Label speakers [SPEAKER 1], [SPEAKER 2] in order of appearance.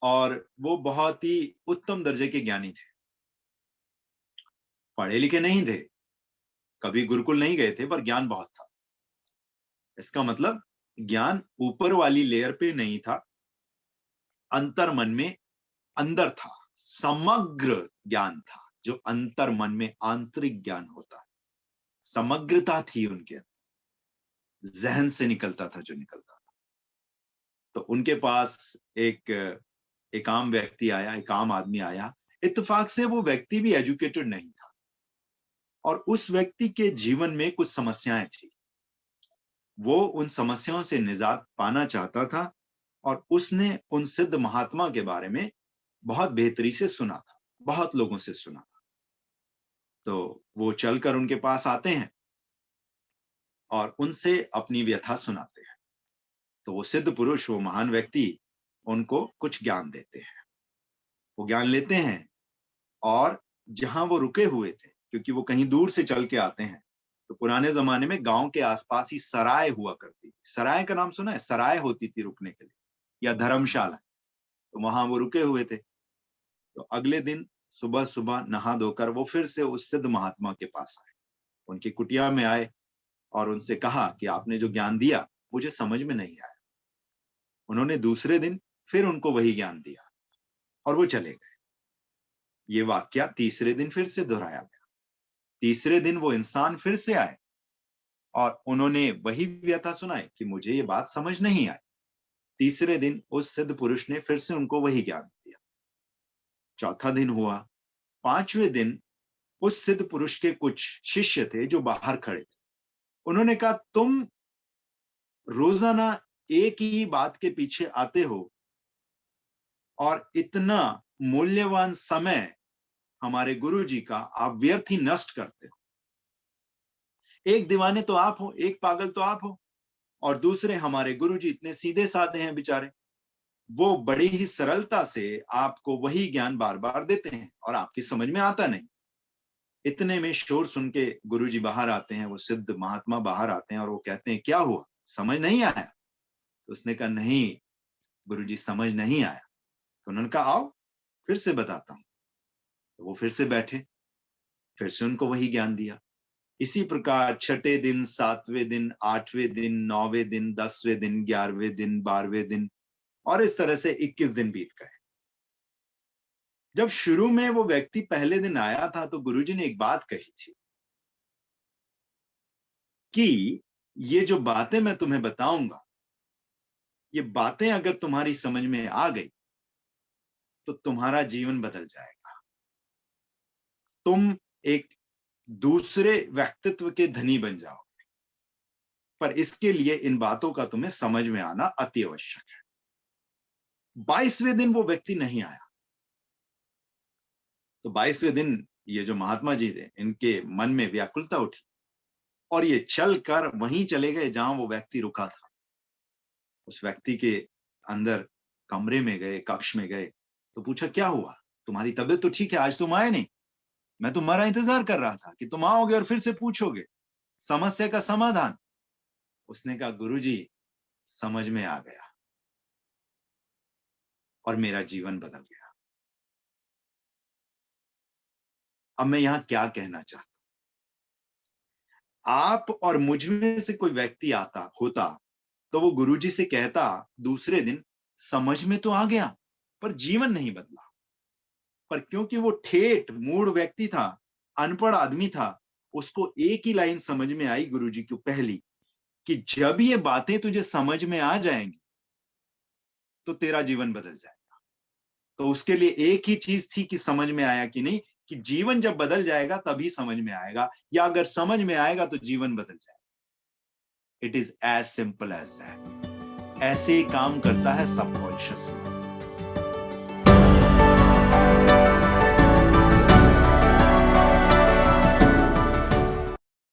[SPEAKER 1] और वो बहुत ही उत्तम दर्जे के ज्ञानी थे। पढ़े लिखे नहीं थे, कभी गुरुकुल नहीं गए थे, पर ज्ञान बहुत था। इसका मतलब ज्ञान ऊपर वाली लेयर पे नहीं था, अंतर मन में अंदर था। समग्र ज्ञान था, जो अंतर मन में आंतरिक ज्ञान होता है। समग्रता थी उनके अंदर, जहन से निकलता था जो निकलता था। तो उनके पास एक आम व्यक्ति आया, एक आम आदमी आया। इत्तेफाक से वो व्यक्ति भी एजुकेटेड नहीं था, और उस व्यक्ति के जीवन में कुछ समस्याएं थी। वो उन समस्याओं से निजात पाना चाहता था, और उसने उन सिद्ध महात्मा के बारे में बहुत बेहतरी से सुना था, बहुत लोगों से सुना था। तो वो चलकर उनके पास आते हैं और उनसे अपनी व्यथा सुनाते हैं। तो वो सिद्ध पुरुष, वो महान व्यक्ति, उनको कुछ ज्ञान देते हैं। वो ज्ञान लेते हैं, और जहां वो रुके हुए थे, क्योंकि वो कहीं दूर से चल के आते हैं, तो पुराने जमाने में गांव के आसपास ही सराय हुआ करती थी। सराय का नाम सुना है? सराय होती थी रुकने के लिए, या धर्मशाला। तो वहां वो रुके हुए थे। तो अगले दिन सुबह सुबह नहा धोकर वो फिर से उस सिद्ध महात्मा के पास आए, उनकी कुटिया में आए, और उनसे कहा कि आपने जो ज्ञान दिया मुझे समझ में नहीं आया। उन्होंने दूसरे दिन फिर उनको वही ज्ञान दिया, और वो चले गए। ये वाक्या तीसरे दिन फिर से दोहराया गया। तीसरे दिन वो इंसान फिर से आए, और उन्होंने वही व्यथा सुनाई कि मुझे ये बात समझ नहीं आई। तीसरे दिन उस सिद्ध पुरुष ने फिर से उनको वही ज्ञान दिया। चौथा दिन हुआ। पांचवें दिन उस सिद्ध पुरुष के कुछ शिष्य थे जो बाहर खड़े थे। उन्होंने कहा, तुम रोजाना एक ही बात के पीछे आते हो, और इतना मूल्यवान समय हमारे गुरु जी का आप व्यर्थ ही नष्ट करते हो। एक दीवाने तो आप हो, एक पागल तो आप हो, और दूसरे हमारे गुरु जी इतने सीधे साधे हैं बेचारे। वो बड़ी ही सरलता से आपको वही ज्ञान बार बार देते हैं, और आपकी समझ में आता नहीं। इतने में शोर सुन के गुरु जी बाहर आते हैं, वो सिद्ध महात्मा बाहर आते हैं, और वो कहते हैं, क्या हुआ, समझ नहीं आया? तो उसने कहा, नहीं गुरु जी, समझ नहीं आया। तो उन्होंने कहा, आओ फिर से बताता हूं। तो वो फिर से बैठे, फिर से उनको वही ज्ञान दिया। इसी प्रकार छठे दिन, सातवें दिन, आठवें दिन, नौवें दिन, 10वें दिन, 11वें दिन, 12वें दिन, और इस तरह से 21 दिन बीत गए। जब शुरू में वो व्यक्ति पहले दिन आया था, तो गुरुजी ने एक बात कही थी कि ये जो बातें मैं तुम्हें बताऊंगा, ये बातें अगर तुम्हारी समझ में आ गई तो तुम्हारा जीवन बदल जाएगा। तुम एक दूसरे व्यक्तित्व के धनी बन जाओगे। पर इसके लिए इन बातों का तुम्हें समझ में आना अति आवश्यक है। 22वें दिन वो व्यक्ति नहीं आया। तो 22वें दिन ये जो महात्मा जी थे, इनके मन में व्याकुलता उठी, और ये चलकर वहीं चले गए जहां वो व्यक्ति रुका था। उस व्यक्ति के अंदर कमरे में गए, कक्ष में गए, तो पूछा, क्या हुआ, तुम्हारी तबीयत तो ठीक है, आज तुम आए नहीं। मैं तुम्हारा इंतजार कर रहा था कि तुम आओगे और फिर से पूछोगे समस्या का समाधान। उसने कहा, गुरुजी समझ में आ गया, और मेरा जीवन बदल गया। अब मैं यहां क्या कहना चाहता हूं, आप और मुझ में से कोई व्यक्ति आता होता, तो वो गुरुजी से कहता दूसरे दिन, समझ में तो आ गया पर जीवन नहीं बदला। पर क्योंकि वो ठेठ मूढ़ व्यक्ति था, अनपढ़ आदमी था, उसको एक ही लाइन समझ में आई गुरुजी की पहली, कि जब ये बातें तुझे समझ में आ जाएंगी तो तेरा जीवन बदल जाएगा। तो उसके लिए एक ही चीज थी कि समझ में आया कि नहीं, कि जीवन जब बदल जाएगा तभी समझ में आएगा, या अगर समझ में आएगा तो जीवन बदल जाएगा। It is as simple as that. ऐसे ही काम करता है सबकॉन्शियस।